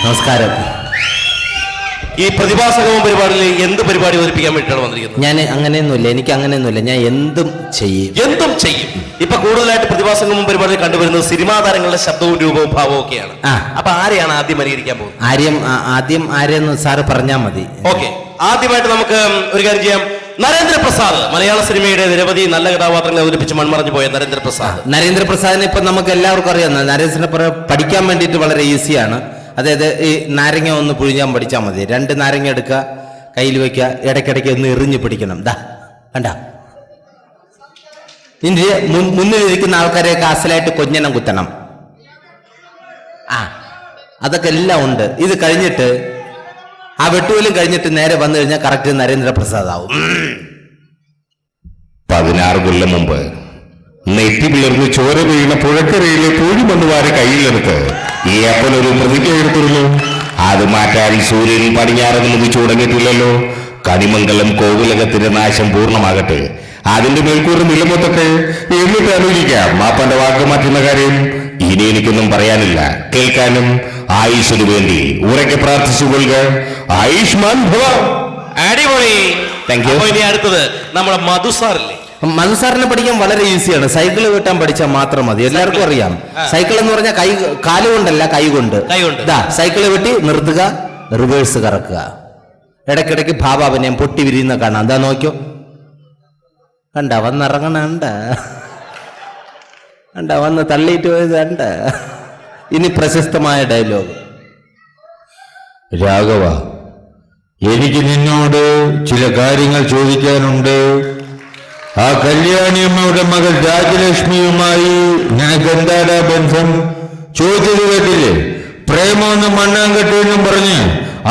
നമസ്കാരം. ഈ പ്രതിഭാസംഗമം പരിപാടിയിൽ എന്ത് പരിപാടി അവതരിപ്പിക്കാൻ വേണ്ടിയിട്ടാണ് വന്നിരിക്കുന്നത്? ഞാൻ അങ്ങനെയൊന്നുമില്ല, എനിക്ക് അങ്ങനെയൊന്നുമില്ല, ഞാൻ എന്തും ചെയ്യും. ഇപ്പൊ കൂടുതലായിട്ട് പ്രതിഭാസംഗമം പരിപാടിയിൽ കണ്ടുവരുന്നത് സിനിമാ താരങ്ങളുടെ ശബ്ദവും രൂപവും ഭാവവും ഒക്കെയാണ്. അപ്പൊ ആരെയാണ് ആദ്യം അനുകരിക്കാൻ പോകുന്നത്? ആദ്യം ആരെന്ന് സാറ് പറഞ്ഞാൽ മതി. ഓക്കെ, ആദ്യമായിട്ട് നമുക്ക് ഒരു കാര്യം ചെയ്യാം. നരേന്ദ്രപ്രസാദ്, മലയാള സിനിമയുടെ നിരവധി നല്ല കഥാപാത്രങ്ങളെ അവതരിപ്പിച്ച് മൺമറഞ്ഞു പോയ നരേന്ദ്രപ്രസാദിനെ ഇപ്പൊ നമുക്ക് എല്ലാവർക്കും അറിയാം. നരേന്ദ്രപ്രസാദ് പഠിക്കാൻ വേണ്ടിയിട്ട് വളരെ ഈസിയാണ്. അതായത് ഈ നാരങ്ങ ഒന്ന് പുഴിഞ്ഞാൻ പഠിച്ചാൽ മതി. 2 നാരങ്ങ എടുക്കുക, കയ്യിൽ വെക്കുക, ഇടയ്ക്കിടയ്ക്ക് ഒന്ന് എറിഞ്ഞ് പിടിക്കണം. കണ്ട ഇതിന്റെ മുന്നിലിരിക്കുന്ന ആൾക്കാരെയൊക്കെ അസലായിട്ട് കൊഞ്ഞനം കുത്തണം. അതൊക്കെ എല്ലാം ഉണ്ട്. ഇത് കഴിഞ്ഞിട്ട് ആ വെട്ടുപോലും കഴിഞ്ഞിട്ട് നേരെ വന്നു കഴിഞ്ഞാൽ കറക്റ്റ് നരേന്ദ്രപ്രസാദ് ആവും. 16 കൊല്ലം മുമ്പ് നെറ്റി പിളർന്ന് ചോര വീണ പുഴക്കരയിലെ പൂഴിമണ്ണുവാരെ കയ്യിലെടുത്ത് ഈ അപ്പൻ ഒരു പ്രതിജ്ഞ എടുത്തിരുന്നു. അത് മാറ്റാൻ സൂര്യൻ പടിഞ്ഞാറ് മുതിച്ചു തുടങ്ങിയിട്ടില്ലല്ലോ. കണിമംഗലം കോവിലകത്തിന്റെ നാശം പൂർണ്ണമാകട്ടെ, അതിന്റെ മേൽക്കൂറ് നിലമൊത്തൊക്കെ എന്നിട്ട് ആലോചിക്കാം. മാപ്പന്റെ വാക്ക് മാറ്റുന്ന കാര്യം ഇനി എനിക്കൊന്നും പറയാനില്ല. കേൾക്കാനും ആയുഷിനു വേണ്ടി ഉറക്കെ പ്രാർത്ഥിച്ചുകൊള്ളുക. ആയുഷ്മാൻ ഭവ. അടിപൊളി. Thank you. ഇനി അടുത്തത് നമ്മുടെ മധുസാറില്ലേ? മധുസാറിനെ പഠിക്കാൻ വളരെ ഈസിയാണ്. സൈക്കിൾ വെട്ടാൻ പഠിച്ചാൽ മാത്രം മതി. എല്ലാവർക്കും അറിയാം. സൈക്കിൾ എന്ന് പറഞ്ഞാൽ കാലുകൊണ്ടല്ല, കൈകൊണ്ട്. സൈക്കിൾ വെട്ടി നിർത്തുക, റിവേഴ്സ് കറക്കുക, ഇടയ്ക്കിടയ്ക്ക് ഭാവാഭിനയം പൊട്ടി വിരിയുന്ന കാണാം. എന്താ നോക്കിയോ, കണ്ട വന്നിറങ്ങണ കണ്ട വന്ന് തള്ളിയിട്ട് പോയത് കണ്ട. ഇനി പ്രശസ്തമായ ഡയലോഗ്. രാഘവ, എനിക്ക് നിന്നോട് ചില കാര്യങ്ങൾ ചോദിക്കാനുണ്ട്. ആ കല്യാണിയമ്മയുടെ മകൾ രാജലക്ഷ്മിയുമായി നിനക്ക് എന്താടാ ബന്ധം? ചോദിച്ചത് കേട്ടില്ലേ? പ്രേമമെന്ന് മണ്ണാങ്കട്ടെന്നും പറഞ്ഞ്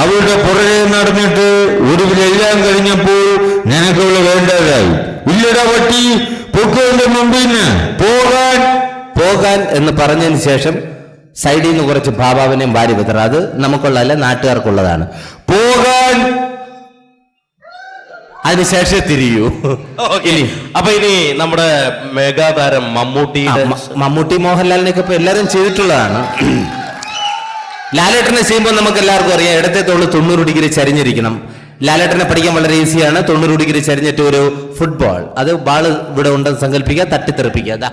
അവളുടെ പുറകെ നടന്നിട്ട് ഒടുവിലെല്ലാം കഴിഞ്ഞപ്പോൾ നിനക്കവള് വേണ്ടതായി. ഇല്ലടാ പട്ടി, പൊക്കോന്റെ മുമ്പിന്ന് പോകാൻ എന്ന് പറഞ്ഞതിന് ശേഷം സൈഡിൽ നിന്ന് കുറച്ച് ഭാവാവിനെയും വാരി വിതറ. അത് നമുക്കുള്ളതല്ല, നാട്ടുകാർക്കുള്ളതാണ്. പോകാൻ, അതിനുശേഷം തിരിയൂ. അപ്പൊ ഇനി നമ്മുടെ മെഗാതാരം മമ്മൂട്ടി മോഹൻലാലിനൊക്കെ ഇപ്പൊ എല്ലാരും ചെയ്തിട്ടുള്ളതാണ്. ലാലേട്ടനെ ചെയ്യുമ്പോൾ നമുക്ക് എല്ലാവർക്കും അറിയാം, ഇടത്തെ തോള് 90 ഡിഗ്രി ചരിഞ്ഞിരിക്കണം. ലാലേട്ടനെ പഠിക്കാൻ വളരെ ഈസിയാണ്. 90 ഡിഗ്രി ചരിഞ്ഞിട്ട് ഒരു ഫുട്ബോൾ, അത് ബാള് ഇവിടെ ഉണ്ടെന്ന് സങ്കല്പിക്കുക, തട്ടിത്തെറിപ്പിക്കുക. അതാ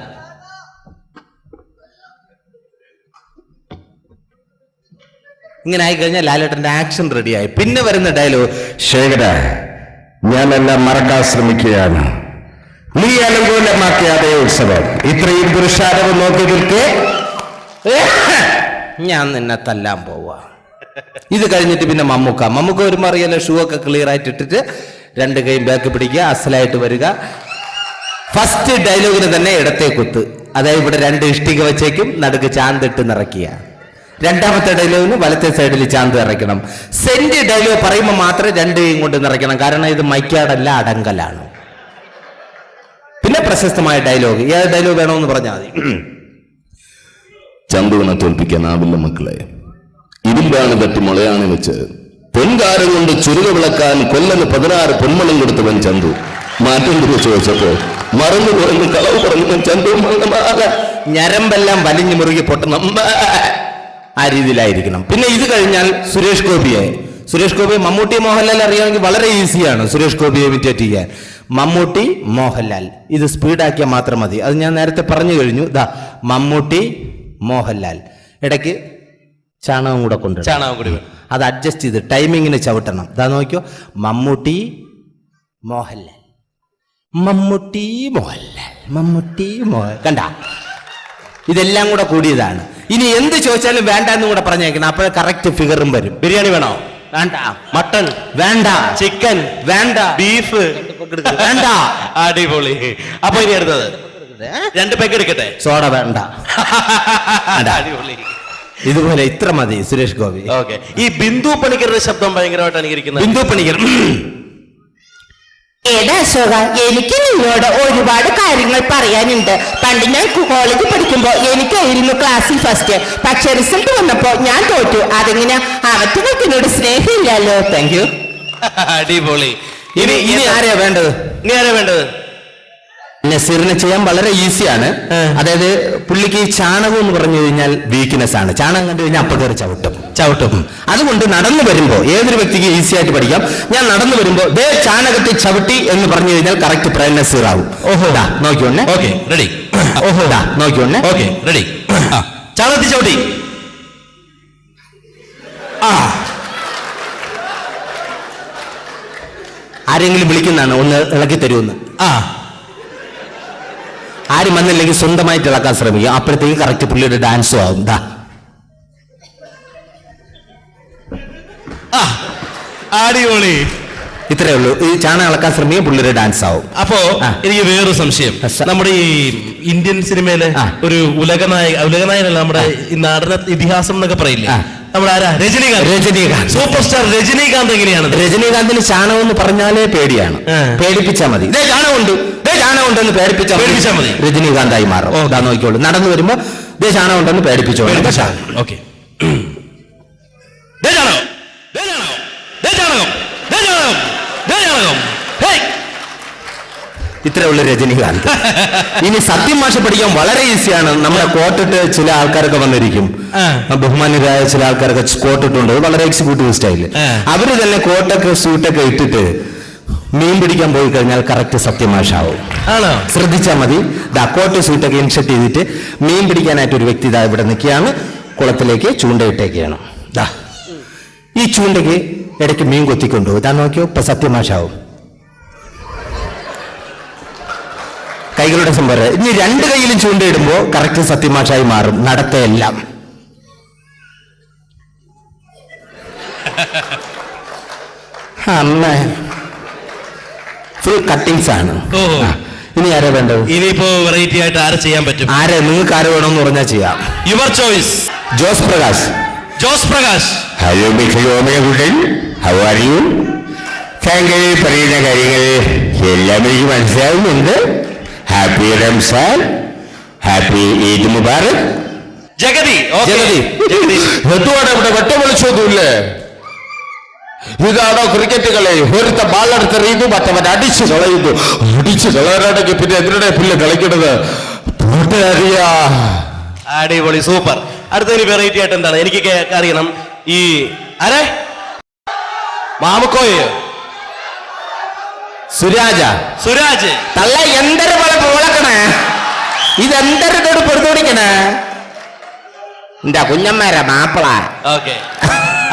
ഇങ്ങനെ ആയിക്കഴിഞ്ഞാൽ ലാലേട്ടന്റെ ആക്ഷൻ റെഡിയായി. പിന്നെ വരുന്ന ഡയലോഗ്, ശേഖര, ഞാനെല്ലാം മറക്കാൻ ശ്രമിക്കുകയാണ്. നീ അനുകൂലമാക്കിയ അതേ ഉത്സവം, ഇത്രയും പുരുഷാരവ് നോക്കി നിൽക്കേ, ഞാൻ നിന്നെ തല്ലാൻ പോവാ. ഇത് കഴിഞ്ഞിട്ട് പിന്നെ മമ്മൂക്ക വരുമ്പോൾ അറിയാലോ, ഷൂ ഒക്കെ ക്ലിയർ ആയിട്ട് ഇട്ടിട്ട് 2 കൈയും ബാക്ക് പിടിക്കുക, അസലായിട്ട് വരിക. ഫസ്റ്റ് ഡയലോഗിന് തന്നെ ഇടത്തെ കുത്ത്, അതായത് ഇവിടെ 2 ഇഷ്ടിക വെച്ചേക്കും, നടുക്ക് ചാന്തിട്ട് നിറയ്ക്കുക. രണ്ടാമത്തെ ഡയലോഗിന് വലത്തെ സൈഡിൽ ചാന്ത് ഇറക്കണം. സെന്റ് ഡയലോഗ് പറയുമ്പോൾ മാത്രമേ 2 കൈയും കൊണ്ട് നിറയ്ക്കണം, കാരണം ഇത് മൈക്കാടല്ല, അടങ്കലാണ്. പിന്നെ പ്രശസ്തമായ ഡയലോഗ്, ഏത് ഡയലോഗ് വേണമെന്ന് പറഞ്ഞാൽ മതി. ചന്തുവിനെ തോൽപ്പിക്കാനാവില്ല മക്കളെ. ഇരുമ്പാണ് തട്ടി മുളയാണ് വെച്ച് പൊൻകാരം കൊണ്ട് ചുരുക വിളക്കാൻ കൊല്ലന് 16 പൊന്മണം കൊടുത്തവൻ ചന്തു. മാറ്റം ചോദിച്ചപ്പോ മറന്നു പോയെന്ന് കളവ് പറഞ്ഞു ചന്തു. ഞരമ്പെല്ലാം വലിഞ്ഞു മുറുകി പൊട്ടണം, ആ രീതിയിലായിരിക്കണം. പിന്നെ ഇത് കഴിഞ്ഞാൽ സുരേഷ് ഗോപിയെ മമ്മൂട്ടി മോഹൻലാൽ അറിയാമെങ്കിൽ വളരെ ഈസിയാണ് സുരേഷ് ഗോപിയെ ഇമിറ്റേറ്റ് ചെയ്യാൻ. മമ്മൂട്ടി മോഹൻലാൽ, ഇത് സ്പീഡാക്കിയാൽ മാത്രം മതി. അത് ഞാൻ നേരത്തെ പറഞ്ഞു കഴിഞ്ഞു. മമ്മൂട്ടി മോഹൻലാൽ, ഇടയ്ക്ക് ചാണകം കൂടെ കൊണ്ടുവരും. അത് അഡ്ജസ്റ്റ് ചെയ്ത് ടൈമിങ്ങിന് ചവിട്ടണം. നോക്കിയോ, മമ്മൂട്ടി മോഹൻലാൽ, കണ്ട, ഇതെല്ലാം കൂടെ കൂടിയതാണ്. ഇനി എന്ത് ചോദിച്ചാലും വേണ്ട എന്ന് കൂടെ പറഞ്ഞേക്കണം, അപ്പോഴേ കറക്റ്റ് ഫിഗറും വരും. ബിരിയാണി വേണോ? വേണ്ട. മട്ടൺ വേണ്ട. ചിക്കൻ വേണ്ട. ബീഫ് വേണ്ട. അടിപൊളി. അപ്പൊ ഇനി അടുത്തത് 2 പെഗ് എടുക്കട്ടെ. സോഡ വേണ്ട. അടിപൊളി. ഇതുപോലെ ഇത്ര മതി സുരേഷ് ഗോപി. ഓക്കെ. ഈ ബിന്ദു പണിക്കരുടെ ശബ്ദം ഭയങ്കരമായിട്ട് അനുകരിക്കുന്നത്. ബിന്ദു പണിക്കർ, എടാ അശോക, എനിക്ക് നിന്നോട് ഒരുപാട് കാര്യങ്ങൾ പറയാനുണ്ട്. പണ്ട് ഞാൻ കോളേജിൽ പഠിക്കുമ്പോ എനിക്കായിരുന്നു ക്ലാസ്സിൽ ഫസ്റ്റ്. പക്ഷെ റിസൾട്ട് വന്നപ്പോ ഞാൻ തോറ്റു. അതെങ്ങനെ? അവറ്റങ്ങൾക്ക് എന്നോട് സ്നേഹമില്ലല്ലോ. Thank you. അടിപൊളി. ഇനി ആരെയാ വേണ്ടത്? നസീറിനെ ചെയ്യാൻ വളരെ ഈസിയാണ്. അതായത് പുള്ളിക്ക് ഈ ചാണകം എന്ന് പറഞ്ഞു കഴിഞ്ഞാൽ വീക്ക്നെസ് ആണ്. ചാണകം കണ്ടു കഴിഞ്ഞാൽ അപ്പൊ കയറി ചവിട്ടും. അതുകൊണ്ട് നടന്നു വരുമ്പോ ഏതൊരു വ്യക്തിക്ക് ഈസി ആയിട്ട് പഠിക്കാം. ഞാൻ നടന്നു വരുമ്പോ ദേ ചാണകത്തിൽ ചവിട്ടി എന്ന് പറഞ്ഞു കഴിഞ്ഞാൽ കറക്റ്റ് പ്രേം നസീർ ആവും. ഓഹോ നോക്കിയോണേ. Okay ready. ഓഹോ നോക്കിയോണേ. Okay ready. ചാണകത്തിൽ ചവിട്ടി. ആരെങ്കിലും വിളിക്കുന്നതാണ് ഒന്ന് ഇളക്കി തരുമെന്ന്. ആരും വന്നില്ലെങ്കിൽ സ്വന്തമായിട്ട് ഇളക്കാൻ ശ്രമിക്കുക. അപ്പോഴത്തേക്ക് കറക്റ്റ് പുള്ളിയുടെ ഡാൻസും ആവും. അടിപൊളി. ഇത്രയേ ഉള്ളൂ. ഈ ചാണകം ഇളക്കാൻ ശ്രമിക്കുക, പുള്ളിയുടെ ഡാൻസ് ആവും. അപ്പോ എനിക്ക് വേറൊരു സംശയം. നമ്മുടെ ഈ ഇന്ത്യൻ സിനിമയിലെ ഒരു ഉലകനായകനല്ല, നമ്മുടെ ഈ നടന ഇതിഹാസം എന്നൊക്കെ പറയില്ലേ, നമ്മുടെ ആരാ? രജനീകാന്ത്. സൂപ്പർ സ്റ്റാർ രജനീകാന്ത് എങ്ങനെയാണ്? രജനീകാന്തിന് ചാണകം എന്ന് പറഞ്ഞാലേ പേടിയാണ്. പേടിപ്പിച്ചാൽ മതി. ഇതേ ചാണകമുണ്ട് എന്ന് പേടിപ്പിച്ചാൽ മതി, രജനീകാന്തായി മാറും. നോക്കിക്കോളൂ. നടന്നു വരുമ്പോ ഇതേ ചാണകം ഉണ്ടെന്ന് പേടിപ്പിച്ചോളൂ. ഓക്കെ. ഇത്രേ ഉള്ളു രജനീകാന്ത്. ഇനി സത്യം ഭാഷ പഠിക്കാൻ വളരെ ഈസിയാണ്. നമ്മുടെ കോട്ടിട്ട് ചില ആൾക്കാരൊക്കെ വന്നിരിക്കും, ബഹുമാന്യരായ ചില ആൾക്കാരൊക്കെ കോട്ടിട്ടുണ്ട്, വളരെ എക്സിക്യൂട്ടീവ് സ്റ്റൈല്. അവര് തന്നെ കോട്ടൊക്കെ സൂട്ടൊക്കെ ഇട്ടിട്ട് മീൻ പിടിക്കാൻ പോയി കഴിഞ്ഞാൽ കറക്റ്റ് സത്യമാഷ ആവും. ശ്രദ്ധിച്ചാൽ മതി. കോട്ട് സൂട്ടൊക്കെ ഇൻഷർട്ട് ചെയ്തിട്ട് മീൻ പിടിക്കാനായിട്ട് ഒരു വ്യക്തി ഇതാ ഇവിടെ നിൽക്കുകയാണ്. കുളത്തിലേക്ക് ചൂണ്ടയിട്ടേക്കാണ്. ഈ ചൂണ്ടയ്ക്ക് ഇടയ്ക്ക് മീൻ കൊത്തിക്കൊണ്ടു. ഇതാ നോക്കിയോ, ഇപ്പൊ സത്യമാഷ ആവും. കൈകളുടെ സംഭരം. ഇനി രണ്ട് കൈയിലും ചൂണ്ടയിടുമ്പോ കറക്റ്റ് സത്യമാഷായി മാറും. നടത്തയെല്ലാം അമ്മ ഫുൾ കട്ടിങ്സ് ആണ്. ഇനി ആരാ വേണ്ടത്? ഇനിയിപ്പോ വെറൈറ്റി ആയിട്ട് ആരെ ചെയ്യാൻ പറ്റും? നിങ്ങൾക്ക് ആരെ വേണമെന്ന് പറഞ്ഞാൽ ചെയ്യാം. Your choice. Jose Prakash. Hello mister, how are you? താങ്കൾ പറയുന്ന കാര്യങ്ങൾ എല്ലാം എനിക്ക് മനസ്സിലാവുന്നുണ്ട്. Happy Ramzan, happy Eid Mubarak. ജഗതി. എന്തുവാണ് ഇവിടെ വെട്ട വിളിച്ചൊന്നുമില്ലേ? ഇതാണോ ക്രിക്കറ്റ് കളി? ഒരുത്ത ബാളെടുത്തെറിയുന്നു, മറ്റവൻ അടിച്ചു കളയുന്നു. അടിച്ചു കളയാനാണെങ്കിൽ പിന്നെ എന്തിനാണ് പുല്ല് കളിക്കുന്നത്? അറിയാ. അടിപൊളി, സൂപ്പർ. അടുത്തൊരു വെറൈറ്റി ആയിട്ട് എന്താണ് എനിക്ക് അറിയണം. ഈ ആരെ? മാമുക്കോയോ? സുരാജ്. തള്ള എന്തൊരു പോലെ പോളക്കണേ, ഇതെന്തൊരു പൊടുത്തോടിക്കണേ എന്റെ കുഞ്ഞന്മാരാ മാപ്പിള. ഓക്കെ.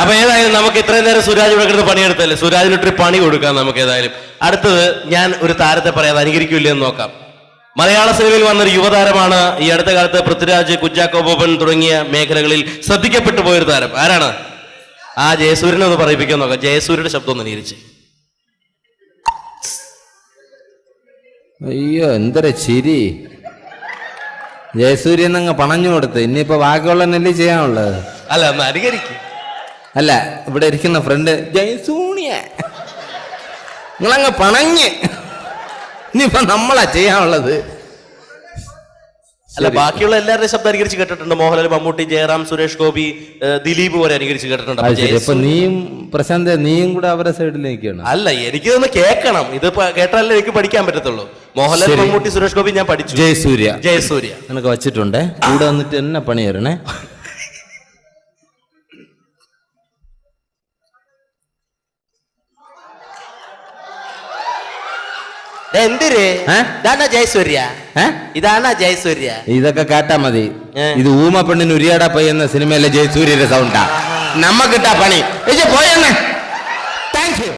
അപ്പൊ ഏതായാലും നമുക്ക് ഇത്രയും നേരം സുരാജ് ഇവിടെ കിടന്ന് പണിയെടുത്തല്ലേ, സുരാജിനൊരു പണി കൊടുക്കാം നമുക്ക്. ഏതായാലും അടുത്തത് ഞാൻ ഒരു താരത്തെ പറയാതെ അനുകരിക്കില്ലേ എന്ന് നോക്കാം. മലയാള സിനിമയിൽ വന്നൊരു യുവതാരമാണ്. ഈ അടുത്ത കാലത്ത് പൃഥ്വിരാജ്, കുഞ്ചാക്കോ ബോബൻ തുടങ്ങിയ മേഖലകളിൽ ശ്രദ്ധിക്കപ്പെട്ടു പോയൊരു താരം. ആരാണ്? ആ ജയസൂര്യനെ ഒന്ന് പറയിപ്പിക്കാൻ നോക്കാം. ജയസൂര്യയുടെ ശബ്ദം ഒന്ന് അനുകരിച്ച്. അയ്യോ എന്തൊരു ചിരി. ജയസൂര്യൻ അങ്ങ് പണഞ്ഞു കൊടുത്ത്. ഇനിയിപ്പോ ബാക്കിയുള്ള നെല്ല് ചെയ്യാനുള്ളത്. അല്ല, ഒന്ന് അനുകരിക്കും. അല്ല, ഇവിടെ ഇരിക്കുന്ന ഫ്രണ്ട് ജയസൂണിയ നിങ്ങളങ്ങ് പണഞ്ഞ്. ഇനിയിപ്പോ നമ്മളാ ചെയ്യാനുള്ളത്. അല്ല, ബാക്കിയുള്ള എല്ലാവരുടെയും ശബ്ദം അനുകരിച്ച് കേട്ടിട്ടുണ്ട്. മോഹൻലാൽ, മമ്മൂട്ടി, ജയറാം, സുരേഷ് ഗോപി, ദിലീപ് വരെ അനുകരിച്ച് കേട്ടിട്ടുണ്ട്. അപ്പൊ നീയും പ്രശാന്ത് നീയും കൂടെ അവരുടെ സൈഡിലേക്കാണ്. അല്ല, എനിക്കിതൊന്ന് കേൾക്കണം. ഇത് കേട്ടാലേ എനിക്ക് പഠിക്കാൻ പറ്റത്തുള്ളൂ. മോഹൻലാൽ, മമ്മൂട്ടി, സുരേഷ് ഗോപി ഞാൻ പഠിച്ചു. ജയസൂര്യ നിനക്ക് വച്ചിട്ടുണ്ട്. കൂടെ വന്നിട്ട് എന്നെ പണി തരണേ. എന്തിര്? ഇതാണോ ജയസൂര്യ? ഇതാണോ ജയസൂര്യ? ഇതൊക്കെ കേട്ടാ മതി. ഇത് ഊമ പെണ്ണിന് ഉരിയാടാ പയ്യെന്ന സിനിമയിലെ ജയസൂര്യയുടെ സൗണ്ടാ. നമ്മക്കിട്ടാ പണി. പോയെന്നെ